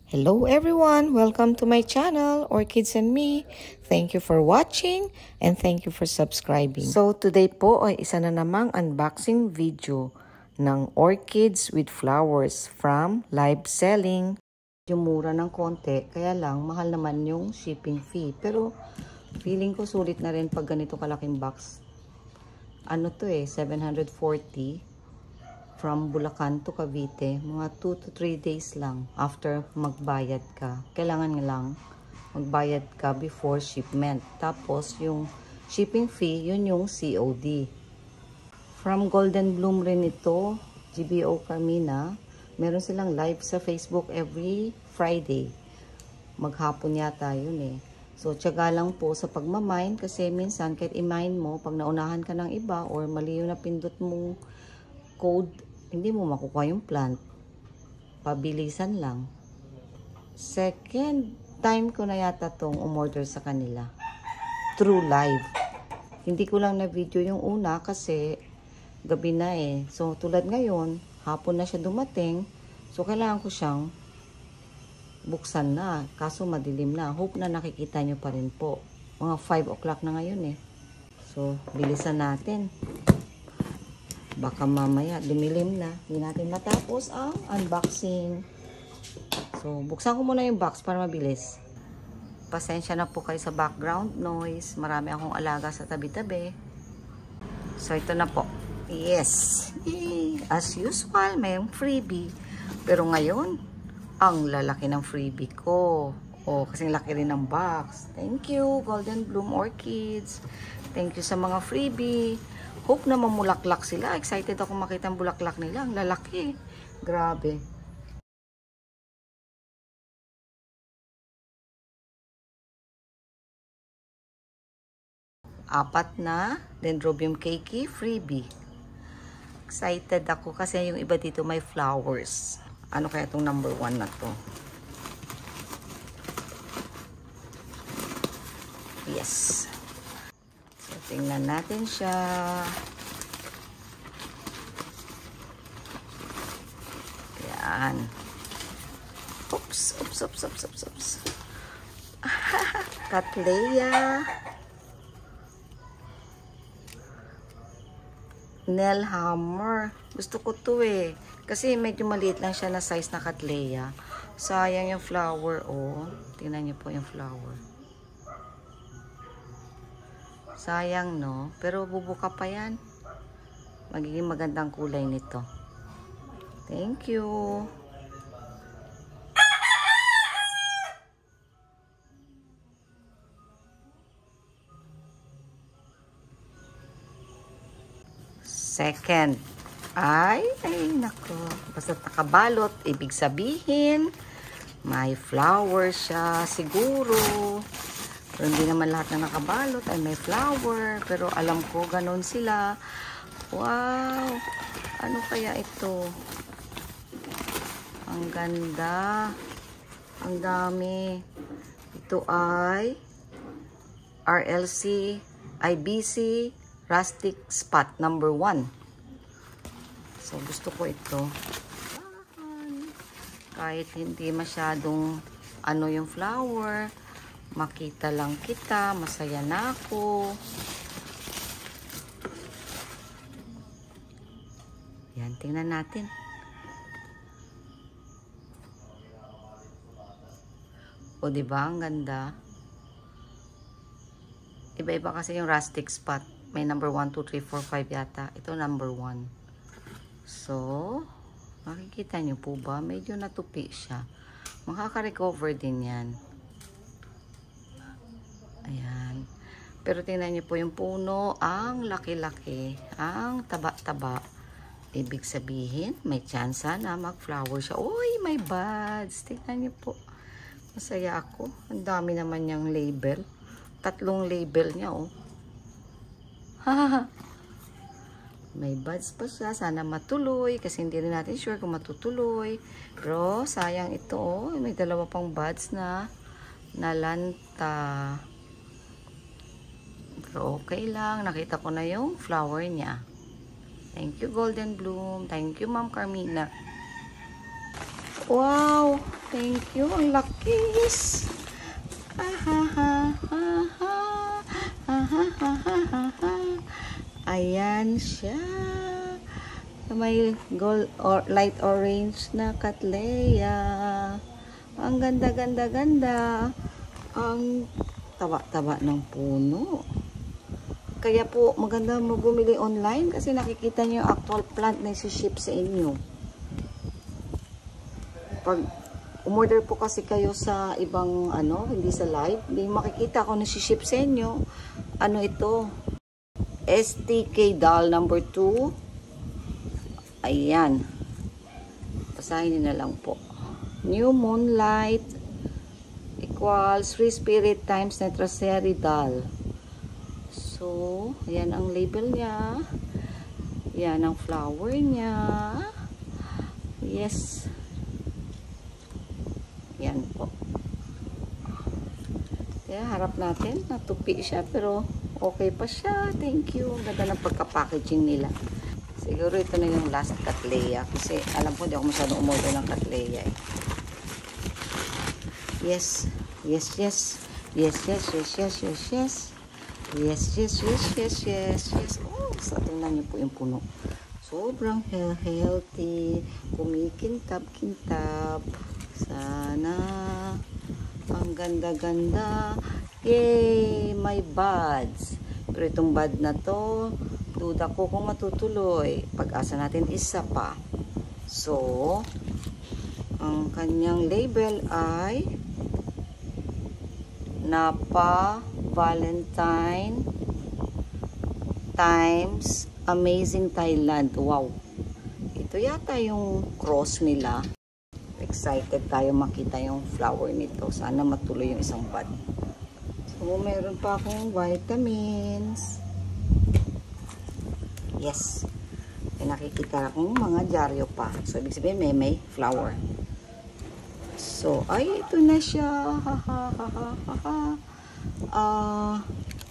Hello everyone! Welcome to my channel, Orchids and Me. Thank you for watching and thank you for subscribing. So today po ay isa na namang unboxing video ng orchids with flowers from Live Selling. Yung mura ng konti, kaya lang mahal naman yung shipping fee. Pero feeling ko sulit na rin pag ganito kalaking box. Ano to 740. From Bulacan to Cavite, mga 2 to 3 days lang after magbayad ka. Kailangan lang magbayad ka before shipment. Tapos yung shipping fee, yun yung COD. From Golden Bloom rin ito, GBO Carmina. Meron silang live sa Facebook every Friday. Maghapon yata yun So, tiyaga lang po sa pagmamine kasi minsan kahit i-mine mo, pag naunahan ka ng iba or mali yung napindot mong code, hindi mo makukuha yung plant. Pabilisan lang. Second time ko na yata tong umorder sa kanila. Through live. Hindi ko lang na video yung una kasi gabi na So, tulad ngayon, hapon na siya dumating. So, kailangan ko siyang buksan na. Kaso madilim na. Hope na nakikita nyo pa rin po. Mga 5 o'clock na ngayon So, bilisan natin. Baka mamaya dumilim na. Hindi natin matapos ang unboxing. So, buksan ko muna yung box para mabilis. Pasensya na po kayo sa background noise. Marami akong alaga sa tabi-tabi. So, ito na po. Yes! Yay! As usual, may freebie. Pero ngayon, ang lalaki ng freebie ko. Kasing laki rin ng box. Thank you, Golden Bloom Orchids. Thank you sa mga freebie. Hope na mamulaklak sila. Excited ako makita ang bulaklak nila. Ang lalaki. Grabe. Apat na Dendrobium cakey freebie. Excited ako kasi yung iba dito may flowers. Ano kaya itong number 1 na to? Yes. So, tingnan natin siya. Yan. Oops, oops, oops, oops, oops, oops. Cattleya. Nail hammer. Gusto ko to kasi medyo maliit lang siya na size na Cattleya. Sayang yung flower, Tingnan niyo po yung flower. Sayang, no? Pero bubuka pa yan. Magiging magandang kulay nito. Thank you. Second. Ay, nako. Basta nakabalot, ibig sabihin, may flower siya, siguro. Pero hindi naman lahat na nakabalot ay may flower. Pero alam ko, ganun sila. Wow! Ano kaya ito? Ang ganda. Ang dami. Ito ay RLC IBC Rustic Spot number 1. So, gusto ko ito. Kahit hindi masyadong yung flower. Makita lang kita. Masaya na ako. Yan, tingnan natin. Diba? Ang ganda. Iba-iba kasi yung rustic spot. May number 1, 2, 3, 4, 5 yata. Ito number 1. So, makikita nyo po ba? Medyo natupi siya. Makaka-recover din yan. Ayan. Pero tingnan nyo po yung puno. Ang laki-laki. Ang taba-taba. Ibig sabihin, may chance na mag-flower siya. Uy, may buds. Tingnan nyo po. Masaya ako. Ang dami naman niyang label. 3 label niya, Hahaha. May buds pa siya. Sana matuloy. Kasi hindi rin natin sure kung matutuloy. Pero, sayang ito, May 2 pang buds na nalanta. Pero, okay lang. Nakita ko na yung flower niya. Thank you, Golden Bloom. Thank you, Ma'am Carmina. Wow! Thank you. Ang lakis. Ayan siya. May gold or light orange na Cattleya. Ang ganda, ganda, ganda. Ang taba-taba ng puno. Kaya po maganda mo bumili online kasi nakikita niyo yung actual plant na isi-ship sa inyo. Pag umorder po kasi kayo sa ibang hindi sa live, hindi makikita kung nasi-ship sa inyo. Ano ito? STK doll number 2. Ayan. Basahin niyo na lang po. New Moonlight equals Free Spirit times Netraseri doll. So, ayan ang label niya. Yan ang flower niya. Yes. Yan po. Kaya harap natin. Natupi siya pero okay pa siya. Thank you. Ang ganda ng pagka-packaging nila. Siguro ito na yung last Cattleya. Kasi alam ko hindi ako masyadong umorder ng Cattleya eh. Yes. Yes, yes. Yes, yes, yes, yes, yes, yes. Yes, yes, yes, yes, yes, yes. Oh, so tingnan niyo po yung puno. Sobrang healthy. Kumikintab-kintab. Sana. Ang ganda-ganda. Yay! May buds. Pero itong bud na to, duda ko kung matutuloy. Pag-asa natin isa pa. So, ang kanyang label ay Napa Valentine times Amazing Thailand. Wow. Ito yata yung cross nila. Excited tayo makita yung flower nito. Sana matuloy yung isang bud. So, meron pa akong vitamins. Yes. May nakikita akong mga dyaryo pa. So, ibig sabihin may flower. So, ay, ito na siya.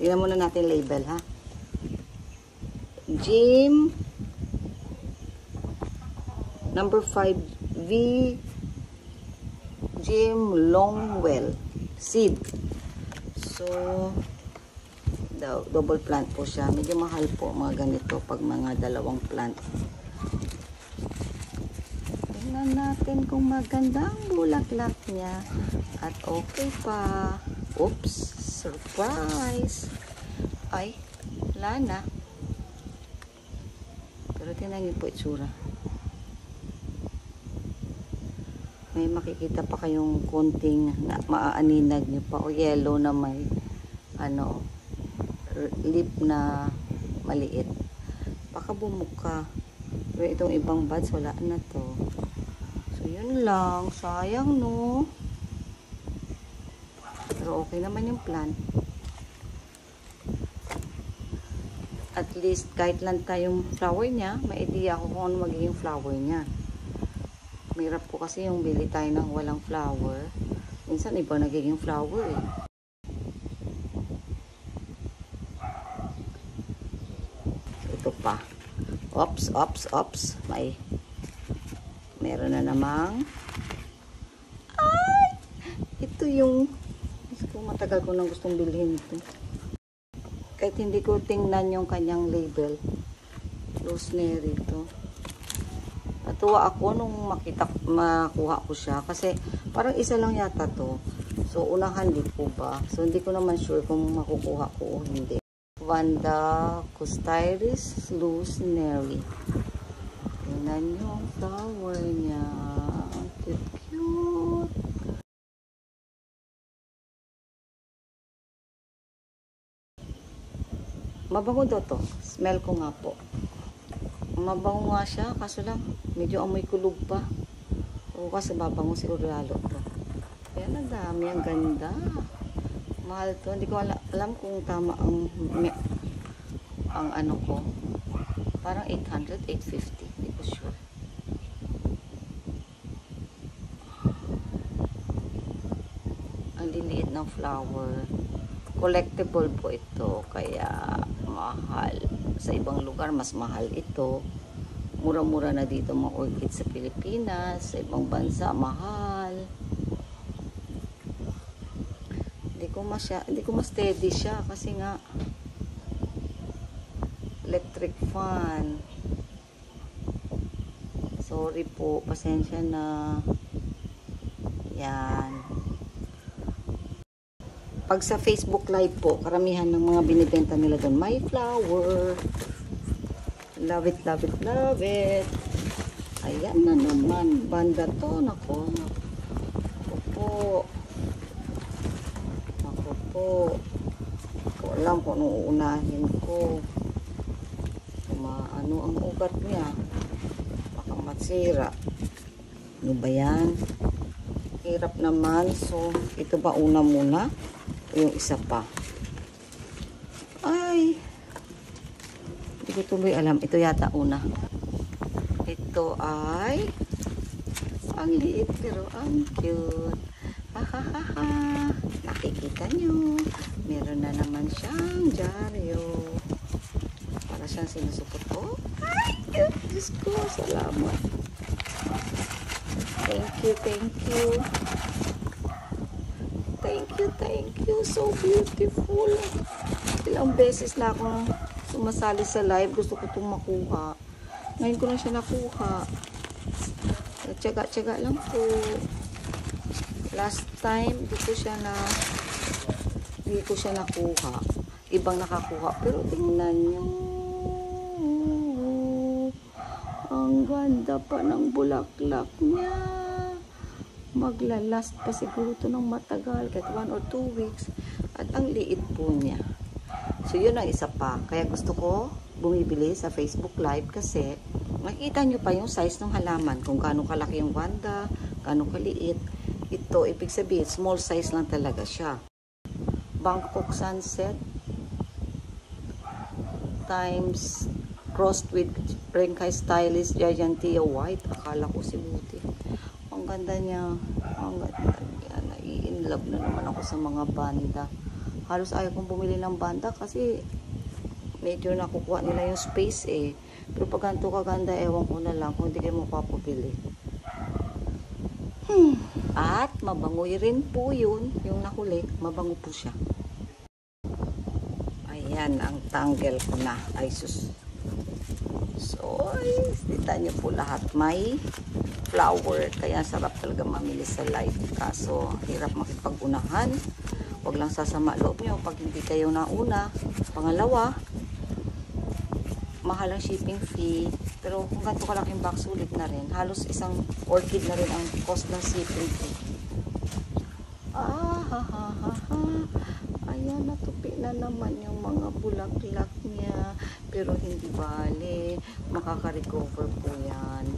Tingnan muna natin label, ha? Jim number 5 V Jim Longwell seed. So, double plant po siya. Medyo mahal po mga ganito pag mga dalawang plant. Tingnan natin kung maganda ang bulaklak niya. At okay pa. Oops! Surprise! Ay, wala na. Pero tingnan niyo po itsura. May makikita pa kayong konting na maaaninag niyo pa. O yellow na may lip na maliit. Baka bumuka. Pero itong ibang buds, wala na to. So, yun lang. Sayang, no? Pero okay naman yung plant. At least, kahit lang tayong flower niya, may idea ako kung ano magiging flower niya. Mahirap po kasi yung bili tayo ng walang flower. Minsan, iba nagiging flower eh. Ito pa. Ops, ops, ops. Meron na namang. Ay! Ito yung matagal ko nang gustong bilhin ito. Kahit hindi ko tingnan yung kanyang label. Rosemary ito. Natuwa ako nung makuha ko siya. Kasi parang isa lang yata to. So, unang handi po ba? So, hindi ko naman sure kung makukuha ko o hindi. Vanda Costyris Rosemary. Tingnan nyo ang flower niya. Cute, cute. Mabango daw to. Smell ko nga po. Mabango nga siya. Kaso lang, medyo amoy kulog pa. O kasi mabango siguro lalo to. Kaya ang dami. Ang ganda. Mahal to. Hindi ko alam kung tama ang ano ko. Parang 800, 850. Hindi ko sure. Ang liliit ng flower. Collectible po ito. Kaya mahal. Sa ibang lugar, mas mahal ito. Mura-mura na dito mga orchids sa Pilipinas. Sa ibang bansa, mahal. hindi ko ma-steady siya kasi nga electric fan. Sorry po, pasensya na. Yan. Pag sa Facebook Live po, karamihan ng mga binibenta nila doon, may flower. Love it, love it, love it. Ayan na naman. Banda to. Nako. Ako po. Ako po. Ko alam kung anong uunahin ko. Ano ang ugat niya. Baka masira. Ano ba yan? Hirap naman. So, ito ba una muna? Yung isa pa. Ay. Hindi ko tuloy alam. Ito yata una. Ito ay ang liit pero ang cute. Hahaha. Nakikita nyo. Meron na naman siyang dyaryo. Para siyang sinusupot ko. Ay, Diyos ko. Salamat. Thank you, thank you. Thank you, thank you. So beautiful. Ilang beses na akong sumasali sa live. Gusto ko itong makuha. Ngayon ko lang siya nakuha. Tiyaga-tiyaga lang po. Last time, di ko siya nakuha. Ibang nakakuha. Pero tingnan nyo. Ang ganda pa ng bulaklak niya. Maglalast pa siguro ito ng matagal. Kahit 1 or 2 weeks. At ang liit po niya. So, yun ang isa pa. Kaya gusto ko bumibili sa Facebook Live kasi makikita nyo pa yung size ng halaman. Kung gaano kalaki yung banda, gaano kaliit. Ito, ibig sabihin, small size lang talaga siya. Bangkok Sunset times crossed with Renkai Stylish Gigantea White. Akala ko si Buti. Ang ganda niya. Ang ganda niya. Nai-inlove na naman ako sa mga banda. Halos ayaw kong bumili ng banda kasi medyo nakukuha nila yung space eh. Pero pag ganito kaganda, ewan ko na lang kung hindi kayo mapapabili. At mabangoy rin po yun. Yung nahuli, mabango po siya. Ayan, ang tangle ko na. Ay sus. So, kita nyo po lahat. May flower. Kaya sarap talaga mamili sa live. Kaso, hirap makipag-unahan. Huwag lang sasama loob nyo pag hindi kayo nauna. Pangalawa, mahal ang shipping fee. Pero kung ganito kalaking box, sulit na rin. Halos isang orchid na rin ang cost ng shipping fee. Ayan, natupi na naman yung mga bulaklak niya. Pero hindi bale. Makaka-recover po yan.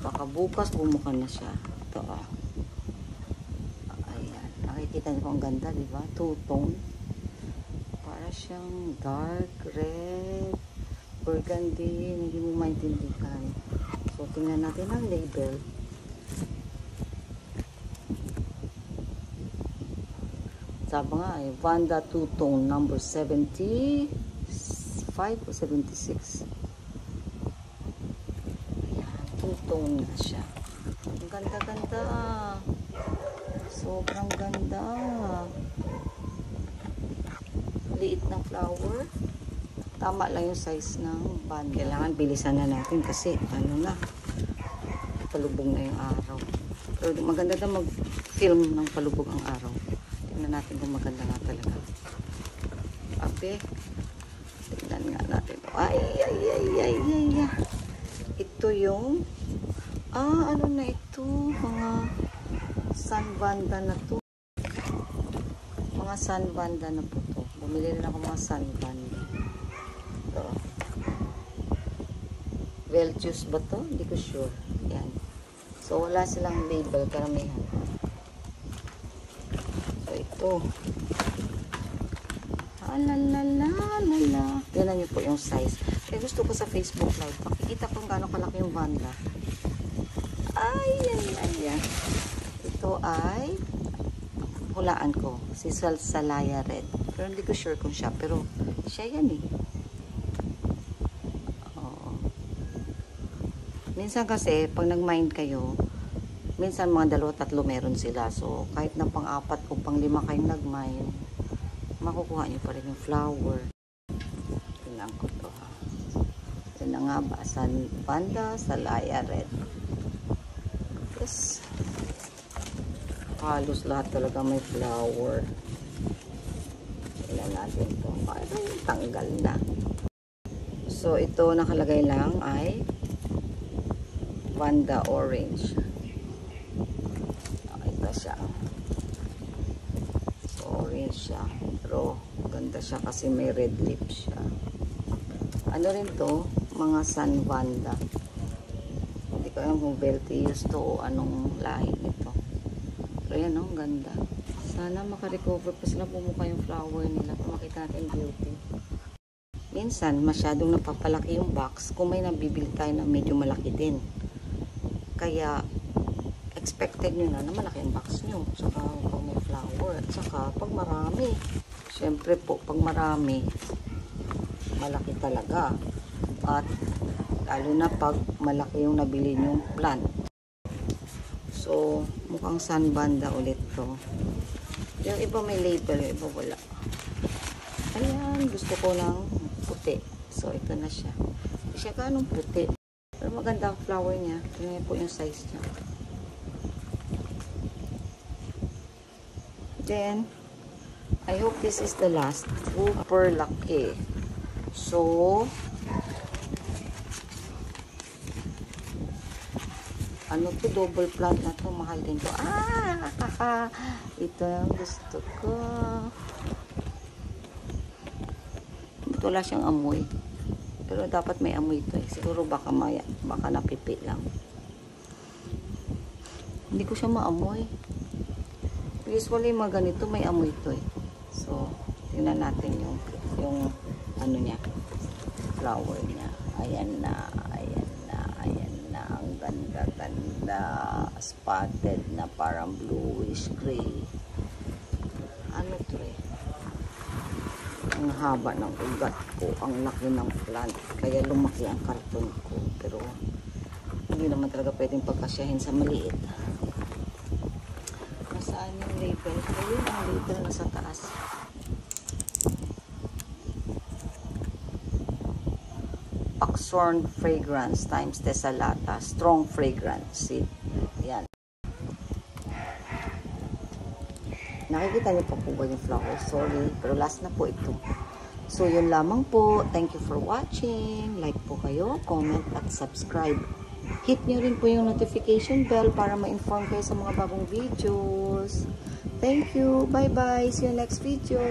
Baka bukas bumuka na siya. Ito ayan. Nakikita niyo po ang ganda, diba? Two-tone. Para siyang dark red. Burgundy, hindi mo maintindihan. So, tingnan natin ang label. Sabi nga ay Vanda Two-Tone number 75 o 76. Ayan, two-tone na siya. Ang ganda-ganda. Sobrang ganda. Liit ng flower. Tama lang yung size ng band. Kailangan bilisan na natin kasi ano na, palubog na yung araw. Pero maganda na mag-film ng palubog ang araw. Tingnan natin kung maganda nga talaga. Ape, tingnan nga natin. Ay. Ito yung, ano na ito? Mga sunbanda na to. Mga sunbanda na po to. Bumili rin ako mga sunbanda. Ito. Veltius ba to? Hindi ko sure. Yan. So, wala silang label, karamihan. So, ito. Alalala. Tignan niyo po yung size. Kaya gusto ko sa Facebook Live. Makikita kung gaano kalaki yung banda. Ay. Ito ay hulaan ko. Si Salsalaya Red. Pero hindi ko sure kung siya. Pero siya yan eh. Oo. Minsan kasi, pag nag-mind kayo, minsan mga 2-3 meron sila. So, kahit na pang-4 o pang-5 kayong nagmine, makukuha nyo pa rin yung flower. Tingnan ko to ha. Ito na nga ba, San Banda, Salaya Red. Yes. Halos lahat talaga may flower. Tingnan natin to. Parang tanggal na. So, ito nakalagay lang ay Vanda Orange. Ito siya. So, orange siya. Pero, ganda siya kasi may red lips siya. Ano rin to? Mga San Vanda. Hindi ko alam kung Beltius to o anong lahi nito. Pero yan, ang ganda. Sana makarecover pa sila bumuka yung flower nila para makita natin beauty. Minsan, masyadong napapalaki yung box kung may nabibili tayo na medyo malaki din. Kaya, expected nyo na malaki yung box nyo. Saka, pag may flower. At saka, pag marami. Siyempre po, pag marami, malaki talaga. At, lalo na pag malaki yung nabili nyong plant. So, mukhang San Banda ulit to. Yung iba may label, yung iba wala. Ayan, gusto ko ng puti. So, ito na siya. Hindi siya ganong puti. Pero maganda ang flower niya. Tingnan po yung size niya. Then, I hope this is the last. Super laki. So, ano to, double plant na to. Mahal din to. Ito yung gusto ko. Wala siyang amoy. Pero dapat may amoy ito eh. Siguro baka napipi lang. Hindi ko siya maamoy. Usually mga ganito may amoy ito eh. So, tingnan natin yung ano niya. Flower niya. Ayan na. Ayan na. Ayan na. Ang ganda-ganda. Spotted na parang bluish gray. Ano to eh? Ang haba ng ugat ko, ang laki ng plant, kaya lumaki ang karton ko, pero hindi naman talaga pwedeng pagkasyahin sa maliit. Nasaan yung label? Ayun ang label na sa taas. Paxorn fragrance times Tesalata, strong fragrance. See? Yan. Nakikita niyo pa po ba yung flower? Sorry, pero last na po ito. So, yun lamang po. Thank you for watching. Like po kayo, comment at subscribe. Hit niyo rin po yung notification bell para ma-inform kayo sa mga bagong videos. Thank you. Bye-bye. See you next video.